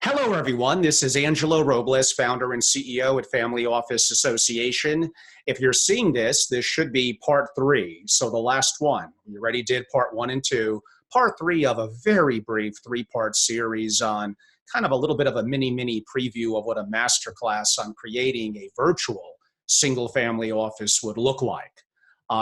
Hello, everyone. This is Angelo Robles, founder and CEO at Family Office Association. If you're seeing this, this should be part 3, so the last one. We already did part 1 and 2. Part 3 of a very brief 3-part series on kind of a little bit of a mini preview of what a masterclass on creating a virtual single-family office would look like.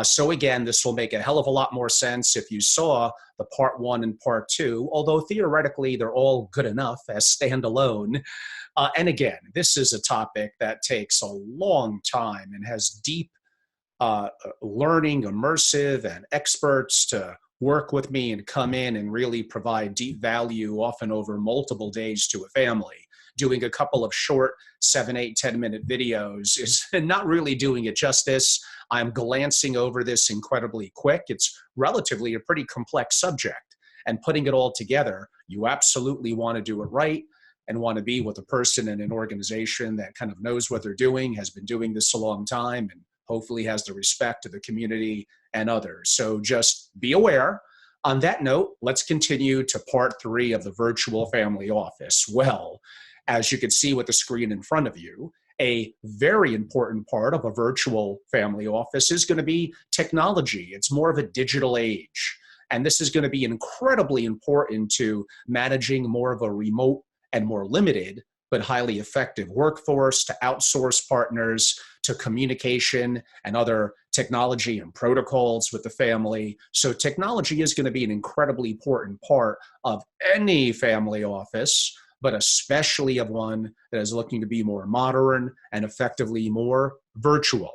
So again, this will make a hell of a lot more sense if you saw the part 1 and part 2, although theoretically they're all good enough as standalone. And again, this is a topic that takes a long time and has deep learning, immersive, and experts to work with me and come in and really provide deep value, often over multiple days to a family. Doing a couple of short 7, 8, 10-minute videos is not really doing it justice. I'm glancing over this incredibly quick. It's relatively a pretty complex subject. And putting it all together, you absolutely want to do it right and want to be with a person in an organization that kind of knows what they're doing, has been doing this a long time, and hopefully has the respect of the community and others. So just be aware. On that note, let's continue to part 3 of the virtual family office. Well, as you can see with the screen in front of you, a very important part of a virtual family office is going to be technology. It's more of a digital age. And this is going to be incredibly important to managing more of a remote and more limited but highly effective workforce, to outsource partners, to communication and other technology and protocols with the family. So technology is going to be an incredibly important part of any family office, but especially of one that is looking to be more modern and effectively more virtual.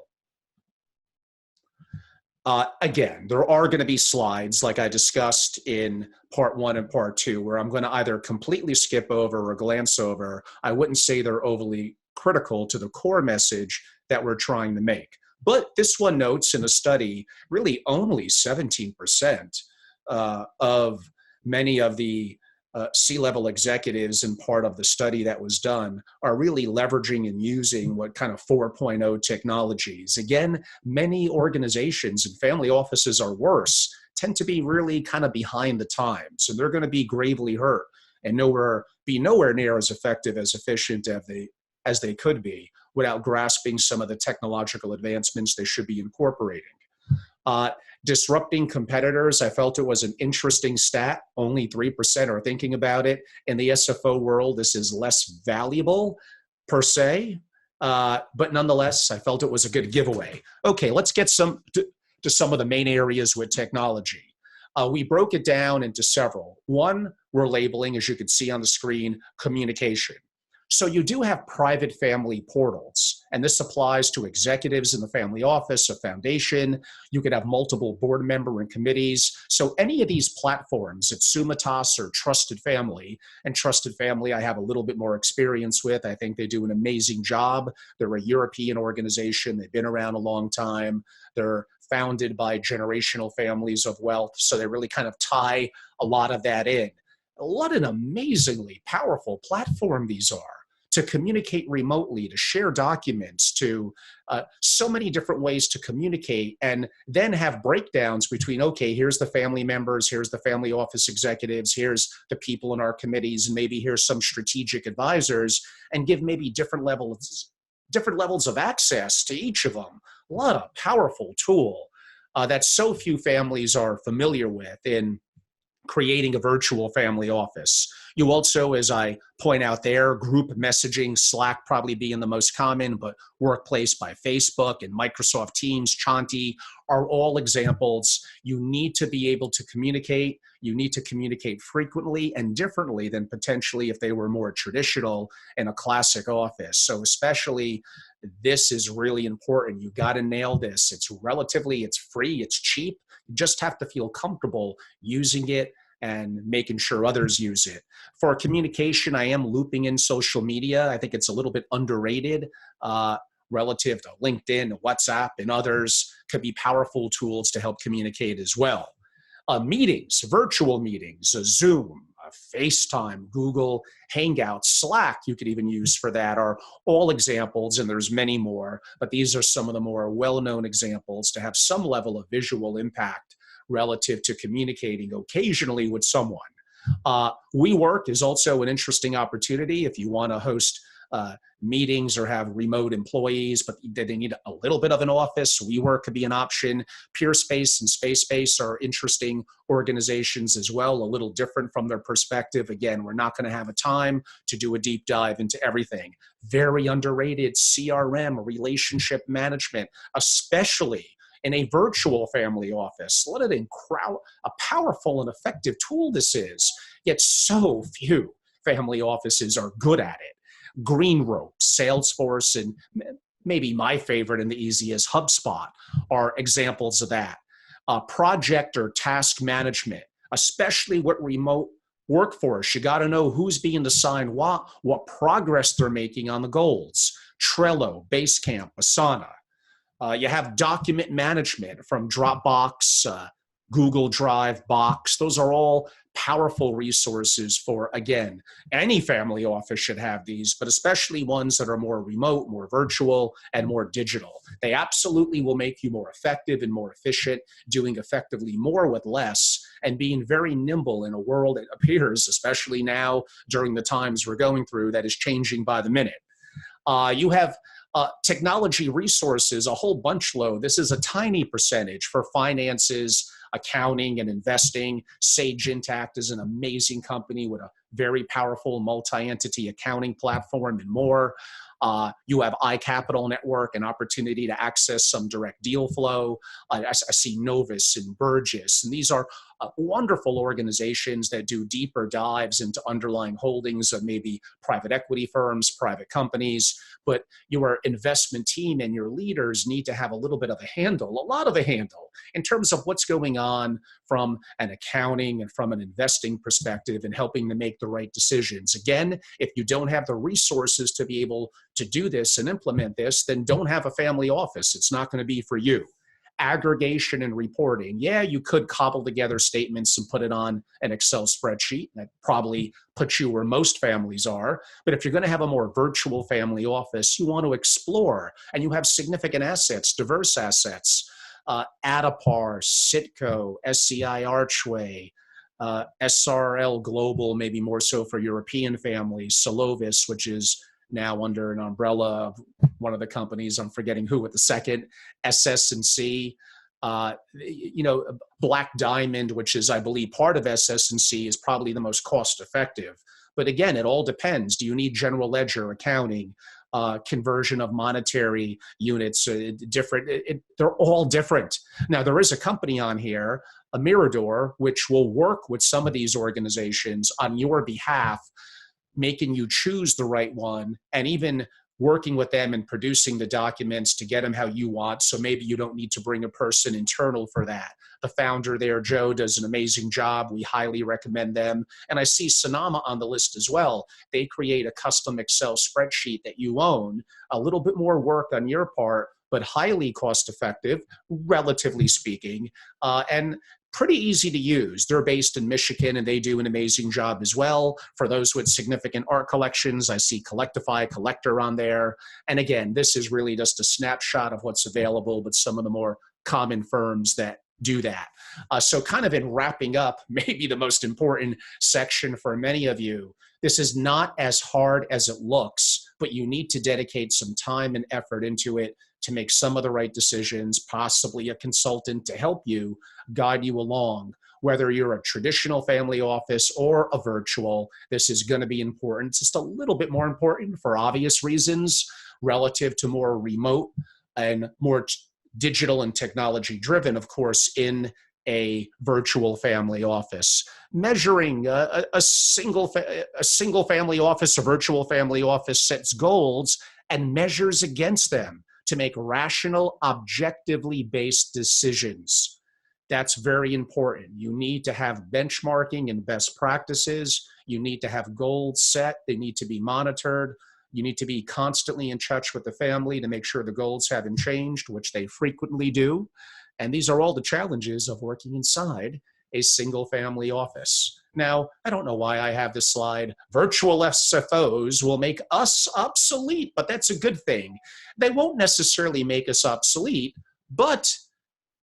Again, there are going to be slides like I discussed in part 1 and part 2 where I'm going to either completely skip over or glance over. I wouldn't say they're overly critical to the core message that we're trying to make. But this one notes in a study, really only 17% of many of the C-level executives in part of the study that was done are really leveraging and using what kind of 4.0 technologies. Again, many organizations and family offices are worse, tend to be really kind of behind the times, and they're going to be gravely hurt and be nowhere near as effective, as efficient as they could be without grasping some of the technological advancements they should be incorporating. Disrupting competitors, I felt it was an interesting stat. Only 3% are thinking about it. In the SFO world, this is less valuable per se, but nonetheless, I felt it was a good giveaway. Okay, let's get to some of the main areas with technology. We broke it down into several. One, we're labeling, as you can see on the screen, communication. So you do have private family portals, and this applies to executives in the family office, a foundation. You could have multiple board member and committees. So any of these platforms at Sumitas or Trusted Family, and Trusted Family I have a little bit more experience with. I think they do an amazing job. They're a European organization. They've been around a long time. They're founded by generational families of wealth, so they really kind of tie a lot of that in. What an amazingly powerful platform these are to communicate remotely, to share documents, to so many different ways to communicate, and then have breakdowns between, okay, here's the family members, here's the family office executives, here's the people in our committees, and maybe here's some strategic advisors, and give maybe different levels of access to each of them. What a powerful tool that so few families are familiar with in creating a virtual family office. You also, as I point out there, group messaging, Slack probably being the most common, but Workplace by Facebook and Microsoft Teams, Chanti are all examples. You need to be able to communicate. You need to communicate frequently and differently than potentially if they were more traditional in a classic office. So especially this is really important. You got to nail this. It's free, it's cheap. You just have to feel comfortable using it and making sure others use it. For communication, I am looping in social media. I think it's a little bit underrated relative to LinkedIn, WhatsApp, and others could be powerful tools to help communicate as well. Meetings, virtual meetings, Zoom, FaceTime, Google Hangouts, Slack you could even use for that are all examples, and there's many more, but these are some of the more well-known examples to have some level of visual impact relative to communicating occasionally with someone. WeWork is also an interesting opportunity if you want to host meetings or have remote employees, but they need a little bit of an office. WeWork could be an option. PeerSpace and SpaceSpace are interesting organizations as well, a little different from their perspective. Again, we're not going to have a time to do a deep dive into everything. Very underrated CRM, relationship management, especially in a virtual family office. What a powerful and effective tool this is, yet so few family offices are good at it. Greenrope, Salesforce, and maybe my favorite and the easiest, HubSpot, are examples of that. Project or task management, especially with remote workforce, you got to know who's being assigned what progress they're making on the goals. Trello, Basecamp, Asana. You have document management from Dropbox, Google Drive, Box. Those are all powerful resources for, again, any family office should have these, but especially ones that are more remote, more virtual, and more digital. They absolutely will make you more effective and more efficient, doing effectively more with less, and being very nimble in a world that appears, especially now during the times we're going through, that is changing by the minute. You have technology resources, a whole bunch load. This is a tiny percentage for finances, accounting, and investing. Sage Intact is an amazing company with a very powerful multi-entity accounting platform and more. You have iCapital Network, an opportunity to access some direct deal flow. I see Novus and Burgess, and these are wonderful organizations that do deeper dives into underlying holdings of maybe private equity firms, private companies, but your investment team and your leaders need to have a little bit of a handle, a lot of a handle, in terms of what's going on from an accounting and from an investing perspective and helping them make the right decisions. Again, if you don't have the resources to be able to do this and implement this, then don't have a family office. It's not going to be for you. Aggregation and reporting. Yeah, you could cobble together statements and put it on an Excel spreadsheet. That probably puts you where most families are. But if you're going to have a more virtual family office, you want to explore, and you have significant assets, diverse assets. Adapar, Citco, SCI Archway, SRL Global, maybe more so for European families, Solovis, which is now under an umbrella of one of the companies, I'm forgetting who at the second, SS&C, Black Diamond, which is, I believe, part of SS&C, is probably the most cost effective. But again, it all depends. Do you need general ledger, accounting, conversion of monetary units, they're all different. Now, there is a company on here, a Mirador, which will work with some of these organizations on your behalf, making you choose the right one, and even working with them and producing the documents to get them how you want. So maybe you don't need to bring a person internal for that. The founder there, Joe, does an amazing job. We highly recommend them. And I see Sonama on the list as well. They create a custom Excel spreadsheet that you own, a little bit more work on your part, but highly cost effective, relatively speaking, and pretty easy to use. They're based in Michigan, and they do an amazing job as well. For those with significant art collections, I see Collectify, Collector on there. And again, this is really just a snapshot of what's available, but some of the more common firms that do that. So kind of in wrapping up, maybe the most important section for many of you, this is not as hard as it looks, but you need to dedicate some time and effort into it to make some of the right decisions, possibly a consultant to help you, guide you along. Whether you're a traditional family office or a virtual, this is going to be important. It's just a little bit more important for obvious reasons relative to more remote and more digital and technology driven, of course, in a virtual family office. Measuring a single family office, a virtual family office sets goals and measures against them to make rational, objectively based decisions. That's very important. You need to have benchmarking and best practices. You need to have goals set. They need to be monitored. You need to be constantly in touch with the family to make sure the goals haven't changed, which they frequently do. And these are all the challenges of working inside a single family office. Now, I don't know why I have this slide. Virtual SFOs will make us obsolete, but that's a good thing. They won't necessarily make us obsolete, but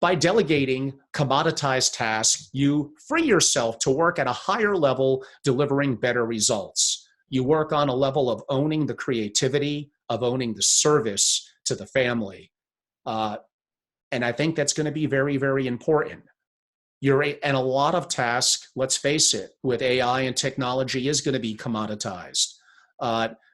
By delegating commoditized tasks, you free yourself to work at a higher level, delivering better results. You work on a level of owning the creativity, of owning the service to the family. And I think that's going to be very, very important. And a lot of tasks, let's face it, with AI and technology is going to be commoditized.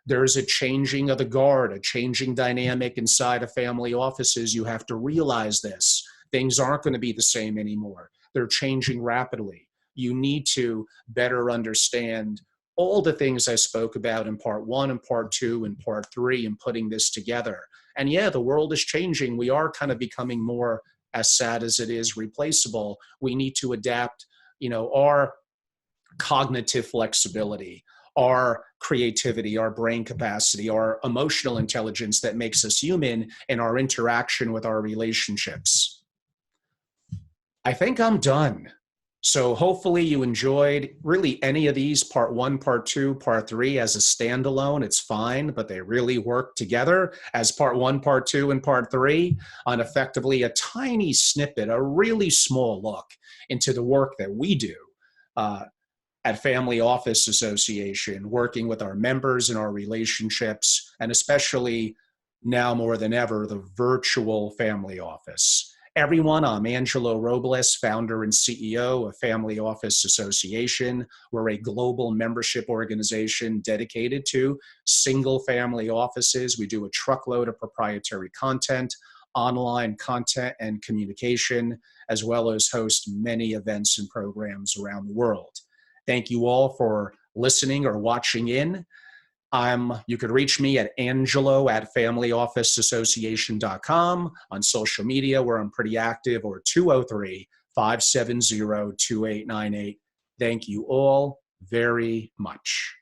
There's a changing of the guard, a changing dynamic inside of family offices. You have to realize this. Things aren't going to be the same anymore. They're changing rapidly. You need to better understand all the things I spoke about in part one and part two and part three and putting this together. And yeah, the world is changing. We are kind of becoming more, as sad as it is, replaceable. We need to adapt, our cognitive flexibility, our creativity, our brain capacity, our emotional intelligence that makes us human, and our interaction with our relationships. I think I'm done. So hopefully you enjoyed really any of these, part one, part two, part three. As a standalone, it's fine, but they really work together as part one, part two, and part three on effectively a tiny snippet, a really small look into the work that we do at Family Office Association, working with our members and our relationships, and especially now more than ever, the virtual family office. Everyone, I'm Angelo Robles, founder and CEO of Family Office Association. We're a global membership organization dedicated to single family offices. We do a truckload of proprietary content, online content and communication, as well as host many events and programs around the world. Thank you all for listening or watching in. You could reach me at angelo@familyofficeassociation.com, on social media where I'm pretty active, or 203-570-2898. Thank you all very much.